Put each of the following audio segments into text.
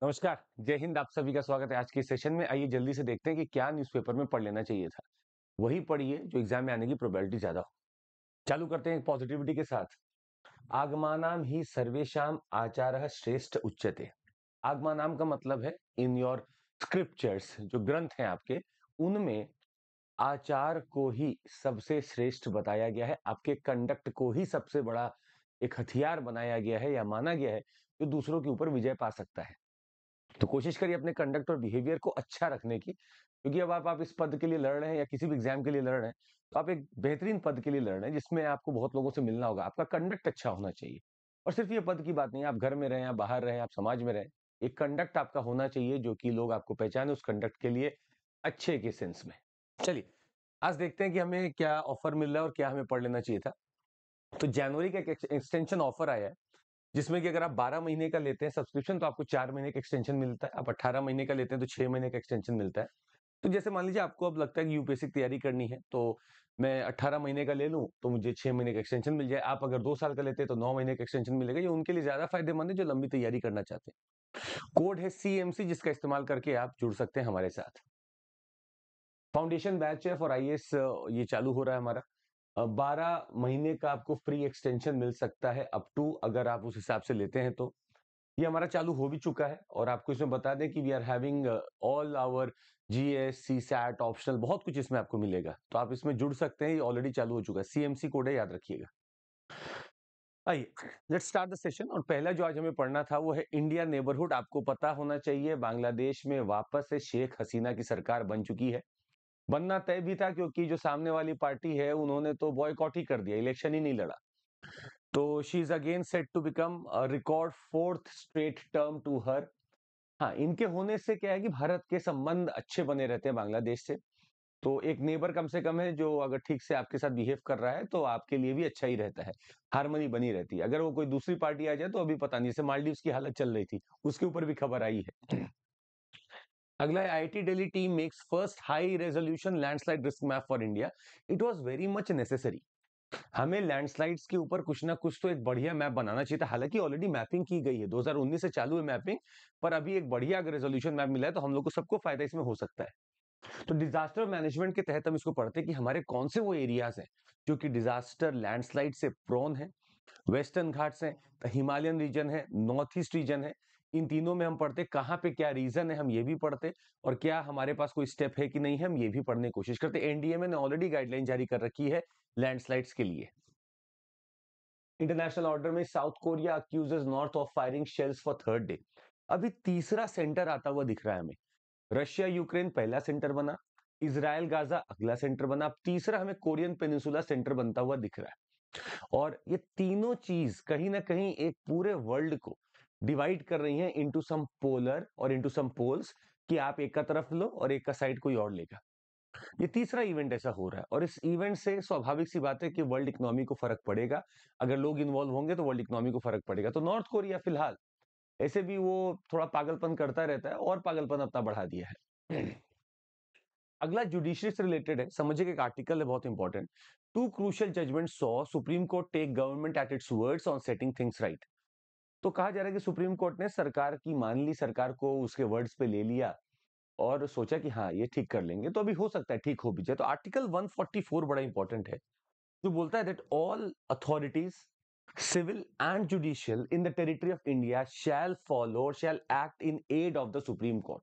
नमस्कार, जय हिंद। आप सभी का स्वागत है आज के सेशन में। आइए जल्दी से देखते हैं कि क्या न्यूज़पेपर में पढ़ लेना चाहिए था। वही पढ़िए जो एग्जाम में आने की प्रोबेबिलिटी ज्यादा हो। चालू करते हैं पॉजिटिविटी के साथ। आगमानाम ही सर्वेषाम आचारः श्रेष्ठ उच्यते। आगमानाम का मतलब है इन योर स्क्रिप्चर्स, जो ग्रंथ हैं आपके, उनमें आचार को ही सबसे श्रेष्ठ बताया गया है। आपके कंडक्ट को ही सबसे बड़ा एक हथियार बनाया गया है या माना गया है जो दूसरों के ऊपर विजय पा सकता है। तो कोशिश करिए अपने कंडक्ट और बिहेवियर को अच्छा रखने की, क्योंकि अब आप इस पद के लिए लड़ रहे हैं या किसी भी एग्जाम के लिए लड़ रहे हैं, तो आप एक बेहतरीन पद के लिए लड़ रहे हैं जिसमें आपको बहुत लोगों से मिलना होगा। आपका कंडक्ट अच्छा होना चाहिए। और सिर्फ ये पद की बात नहीं है, आप घर में रहें या बाहर रहें, आप समाज में रहें, एक कंडक्ट आपका होना चाहिए जो कि लोग आपको पहचाने उस कंडक्ट के लिए, अच्छे के सेंस में। चलिए आज देखते हैं कि हमें क्या ऑफर मिल रहा है और क्या हमें पढ़ लेना चाहिए था। तो जनवरी का एक एक्सटेंशन ऑफर आया है, जिसमें कि अगर आप 12 महीने का लेते हैं सब्सक्रिप्शन तो आपको 4 महीने का एक्सटेंशन मिलता है। आप 18 महीने का लेते हैं तो 6 महीने का एक्सटेंशन मिलता है। तो जैसे मान लीजिए आपको अब लगता है कि यूपीएससी की तैयारी करनी है, तो मैं 18 महीने का ले लूं तो मुझे 6 महीने का एक्सटेंशन मिल जाए। आप अगर 2 साल का लेते हैं तो 9 महीने का एक्सटेंशन मिलेगा। ये उनके लिए ज्यादा फायदेमंद है जो लंबी तैयारी करना चाहते हैं। कोड है सीएमसी, जिसका इस्तेमाल करके आप जुड़ सकते हैं हमारे साथ। फाउंडेशन बैच है फॉर आईएएस, ये चालू हो रहा है हमारा। 12 महीने का आपको फ्री एक्सटेंशन मिल सकता है अप टू, अगर आप उस हिसाब से लेते हैं तो। ये हमारा चालू हो भी चुका है और आपको इसमें बता दें कि we are having all our GS CSAT optional, बहुत कुछ इसमें आपको मिलेगा। तो आप इसमें जुड़ सकते हैं, ये ऑलरेडी चालू हो चुका है। सीएमसी कोड है, याद रखिएगा। आइए लेट्स स्टार्ट द सेशन। और पहला जो आज हमें पढ़ना था वो है इंडिया नेबरहुड। आपको पता होना चाहिए बांग्लादेश में वापस से शेख हसीना की सरकार बन चुकी है। बनना तय भी था, क्योंकि जो सामने वाली पार्टी है उन्होंने तो बॉयकॉट ही कर दिया, इलेक्शन ही नहीं लड़ा। तो she is again set to become record fourth straight term to her. हाँ, इनके होने से क्या है कि भारत के संबंध अच्छे बने रहते हैं बांग्लादेश से। तो एक नेबर कम से कम है जो अगर ठीक से आपके साथ बिहेव कर रहा है तो आपके लिए भी अच्छा ही रहता है। हार्मनी बनी रहती है। अगर वो कोई दूसरी पार्टी आ जाए तो अभी पता नहीं, जैसे मालदीव्स की हालत चल रही थी, उसके ऊपर भी खबर आई है। अगला है IIT Delhi team makes first high resolution landslide risk map for India. It was very much necessary. हमें लैंडस्लाइड्स के ऊपर कुछ ना कुछ तो एक बढ़िया मैप बनाना चाहिए था। हालांकि ऑलरेडी मैपिंग की गई है, 2019 से चालू है मैपिंग, पर अभी एक बढ़िया अगर रेजोल्यूशन मैप मिला है तो हम लोग को सबको फायदा इसमें हो सकता है। तो डिजास्टर मैनेजमेंट के तहत हम इसको पढ़ते हैं कि हमारे कौन से वो एरियाज हैं जो कि डिजास्टर लैंडस्लाइड से प्रोन है। वेस्टर्न घाट्स हैं, हिमालयन रीजन है, नॉर्थ ईस्ट रीजन है। इन तीनों में हम पढ़ते कहाँ पे क्या रीजन है, हम ये भी पढ़ते, और क्या हमारे पास कोई स्टेप है कि नहीं है, हम ये भी पढ़ने की कोशिश करते। एनडीएमए ने ऑलरेडी गाइडलाइन जारी कर रखी है लैंडस्लाइड्स के लिए। इंटरनेशनल ऑर्डर में South Korea accuses North of firing shells for third day. अभी तीसरा सेंटर आता हुआ दिख रहा है हमें। रशिया यूक्रेन पहला सेंटर बना, इजराइल गाजा अगला सेंटर बना, अब तीसरा हमें कोरियन पेनिनसुला सेंटर बनता हुआ दिख रहा है। और ये तीनों चीज कहीं ना कहीं एक पूरे वर्ल्ड को डिवाइड कर रही हैं इनटू सम पोलर और इनटू सम पोल्स, कि आप एक का तरफ लो और एक का साइड कोई और लेगा। ये तीसरा इवेंट ऐसा हो रहा है और इस इवेंट से स्वाभाविक सी बात है कि वर्ल्ड इकोनॉमी को फर्क पड़ेगा। अगर लोग इन्वॉल्व होंगे तो वर्ल्ड इकोनॉमी को फर्क पड़ेगा। तो नॉर्थ कोरिया फिलहाल ऐसे भी वो थोड़ा पागलपन करता रहता है और पागलपन अपना बढ़ा दिया है। अगला जुडिशरी से रिलेटेड है, समझिए एक आर्टिकल है बहुत important. Two crucial judgement saw Supreme Court take government at its words on setting things right. तो कहा जा रहा है कि सुप्रीम कोर्ट ने सरकार की मान ली, सरकार को उसके वर्ड्स पे ले लिया और सोचा कि हाँ ये ठीक कर लेंगे, तो अभी हो सकता है ठीक हो भी जाए। तो आर्टिकल 144 बड़ा इंपॉर्टेंट है, जो बोलता है that all authorities civil and judicial in the territory of India shall follow shall act in aid of the Supreme Court.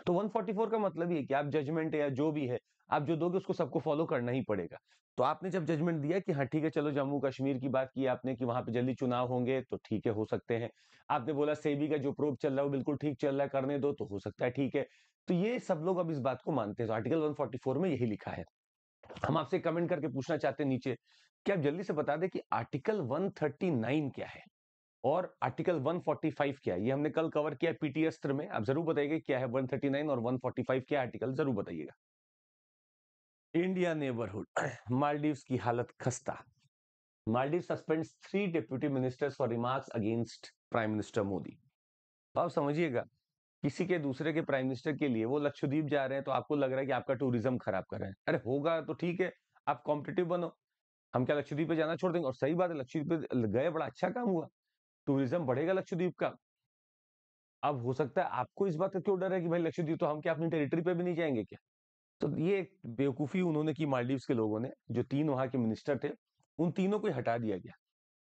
तो 144 का मतलब ये कि आप जजमेंट या जो भी है आप जो दोगे उसको सबको फॉलो करना ही पड़ेगा। तो आपने जब जजमेंट दिया कि हाँ ठीक है, चलो जम्मू कश्मीर की बात की आपने कि वहां पे जल्दी चुनाव होंगे, तो ठीक है हो सकते हैं। आपने बोला सेबी का जो प्रोब चल रहा है वो बिल्कुल ठीक चल रहा है, करने दो, तो हो सकता है ठीक है। तो ये सब लोग अब इस बात को मानते हैं। तो आर्टिकल 144 में यही लिखा है। हम आपसे कमेंट करके पूछना चाहते हैं नीचे कि आप जल्दी से बता दें कि आर्टिकल 139 क्या है और आर्टिकल 145 क्या है। ये हमने कल कवर किया पीटी अस्त्र में। आप जरूर बताइएगा क्या है 139 और 145 क्या आर्टिकल, जरूर बताइएगा। India neighbourhood. मालदीव्स की हालत खस्ता। Maldives suspends 3 deputy ministers for remarks against prime minister Modi. तो आप समझिएगा, किसी के दूसरे के प्राइम मिनिस्टर के लिए वो लक्षद्वीप जा रहे हैं तो आपको लग रहा है कि आपका टूरिज्म खराब कर रहे हैं। अरे होगा तो ठीक है, आप कॉम्पिटिटिव बनो। हम क्या लक्षद्वीप पे जाना छोड़ देंगे? और सही बात है, लक्षद्वीप पे गए, बड़ा अच्छा काम हुआ, टूरिज्म बढ़ेगा लक्षद्वीप का। अब हो सकता है आपको इस बात का क्यों डर है कि भाई लक्षद्वीप तो हम क्या अपनी टेरिटरी पे भी नहीं जाएंगे क्या? तो ये एक बेवकूफी उन्होंने की मालदीव्स के लोगों ने, जो 3 वहां के मिनिस्टर थे, उन तीनों को ही हटा दिया गया।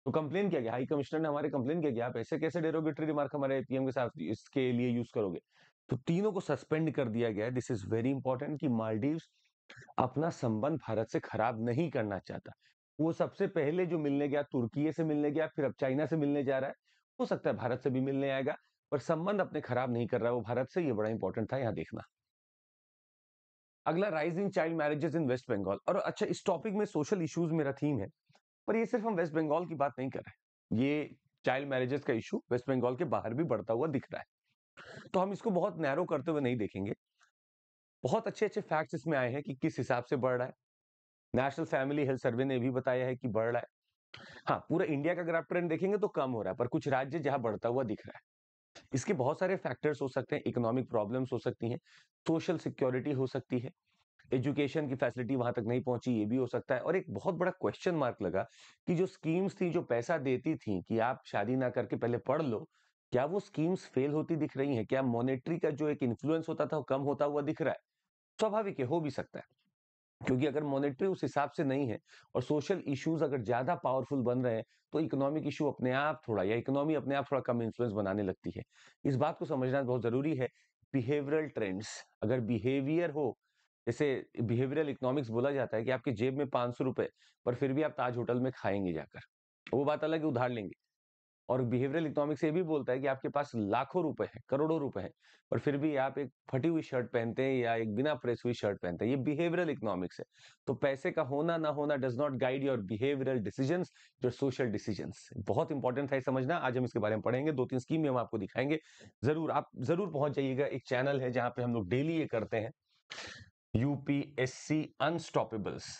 तो कंप्लेन किया गया, हाई कमिश्नर ने हमारे कंप्लेन किया गया, आप ऐसे कैसे डेरोगेटरी रिमार्क हमारे पीएम के साथ इसके लिए यूज करोगे? तो तीनों को सस्पेंड कर दिया गया है। दिस इज वेरी इंपॉर्टेंट कि मालदीव्स अपना संबंध भारत से खराब नहीं करना चाहता। वो सबसे पहले जो मिलने गया तुर्की से मिलने गया, फिर अब चाइना से मिलने जा रहा है। हो सकता है भारत से भी मिलने आएगा, पर संबंध अपने खराब नहीं कर रहा है वो भारत से। ये बड़ा इंपॉर्टेंट था यहाँ देखना। अगला, राइजिंग चाइल्ड मैरिजेस इन वेस्ट बंगाल। और अच्छा, इस टॉपिक में सोशल इश्यूज मेरा थीम है, पर ये सिर्फ हम वेस्ट बंगाल की बात नहीं कर रहे हैं। ये चाइल्ड मैरिजेस का इशू वेस्ट बंगाल के बाहर भी बढ़ता हुआ दिख रहा है, तो हम इसको बहुत नैरो करते हुए नहीं देखेंगे। बहुत अच्छे अच्छे फैक्ट्स इसमें आए हैं कि किस हिसाब से बढ़ रहा है। नेशनल फैमिली हेल्थ सर्वे ने भी बताया है कि बढ़ रहा है। हाँ, पूरा इंडिया का अगर आप ट्रेंड देखेंगे तो कम हो रहा है, पर कुछ राज्य जहां बढ़ता हुआ दिख रहा है। इसके बहुत सारे फैक्टर्स हो सकते हैं। इकोनॉमिक प्रॉब्लम्स हो सकती हैं, सोशल सिक्योरिटी हो सकती है, एजुकेशन की फैसिलिटी वहां तक नहीं पहुंची, ये भी हो सकता है। और एक बहुत बड़ा क्वेश्चन मार्क लगा कि जो स्कीम्स थी, जो पैसा देती थी कि आप शादी ना करके पहले पढ़ लो, क्या वो स्कीम्स फेल होती दिख रही हैं? क्या मॉनेटरी का जो एक इन्फ्लुएंस होता था वो कम होता हुआ दिख रहा है? स्वाभाविक है, हो भी सकता है, क्योंकि अगर मॉनेटरी उस हिसाब से नहीं है और सोशल इश्यूज अगर ज्यादा पावरफुल बन रहे हैं, तो इकोनॉमिक इशू अपने आप थोड़ा, या इकोनॉमी अपने आप थोड़ा कम इन्फ्लुएंस बनाने लगती है। इस बात को समझना बहुत जरूरी है। बिहेवियरल ट्रेंड्स, अगर बिहेवियर हो, जैसे बिहेवियरल इकोनॉमिक्स बोला जाता है कि आपकी जेब में 500 रुपए, पर फिर भी आप ताज होटल में खाएंगे जाकर, वो बात अलग है, उधार लेंगे। और बिहेवियरल इकोनॉमिक्स ये भी बोलता है कि आपके पास लाखों रुपए हैं, करोड़ों रुपए हैं, पर फिर भी आप एक फटी हुई शर्ट पहनते हैं या एक बिना प्रेस हुई शर्ट पहनते हैं। ये बिहेवियरल इकोनॉमिक्स है। तो पैसे का होना ना होना does not guide your behavioural decisions, your social decisions. बहुत इंपॉर्टेंट है समझना। आज हम इसके बारे में पढ़ेंगे, 2-3 स्कीम हम आपको दिखाएंगे। जरूर आप जरूर पहुंच जाइएगा। एक चैनल है जहां पे हम लोग डेली ये करते हैं, यूपीएससी अनस्टॉपेबल्स।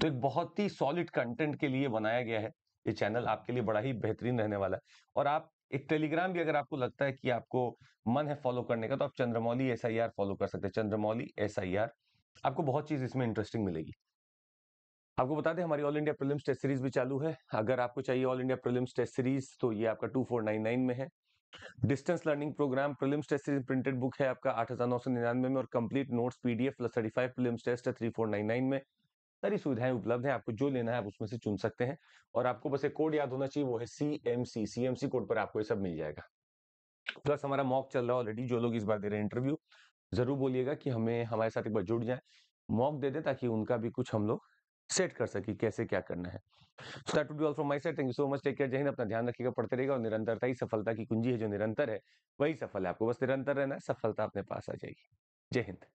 तो एक बहुत ही सॉलिड कंटेंट के लिए बनाया गया है ये चैनल, आपके लिए बड़ा ही बेहतरीन रहने वाला है। और आप एक टेलीग्राम भी, अगर आपको लगता है कि आपको मन है फॉलो करने का, तो आप चंद्रमौली एसआईआर फॉलो कर सकते हैं। चंद्रमौली एसआईआर, आपको बहुत चीज इसमें इंटरेस्टिंग मिलेगी। आपको बता दें, हमारी all India prelims test series भी चालू है। अगर आपको चाहिए all India prelims test series, तो ये आपका 2499 में है। Distance learning programme prelims test series printed book है आपका 8,999 में, और complete notes PDF plus 35 prelims test है 3499 में। सारी सुविधाएं उपलब्ध है, आपको जो लेना है आप उसमें से चुन सकते हैं। और आपको बस एक कोड याद होना चाहिए, वो है सीएमसी। सीएमसी कोड पर आपको ये सब मिल जाएगा। प्लस हमारा मॉक चल रहा है ऑलरेडी। जो लोग इस बार दे रहे हैं इंटरव्यू, जरूर बोलिएगा कि हमें हमारे साथ एक बार जुड़ जाए, मॉक दे दें, ताकि उनका भी कुछ हम लोग सेट कर सके कैसे क्या करना है। So that would be all from my side. Thank you so much. Take care. जय हिंद। अपना ध्यान रखिएगा, पढ़ते रहिएगा। और निरंतरता ही सफलता की कुंजी है। जो निरंतर है वही सफल है। आपको बस निरंतर रहना है, सफलता अपने पास आ जाएगी। जय हिंद।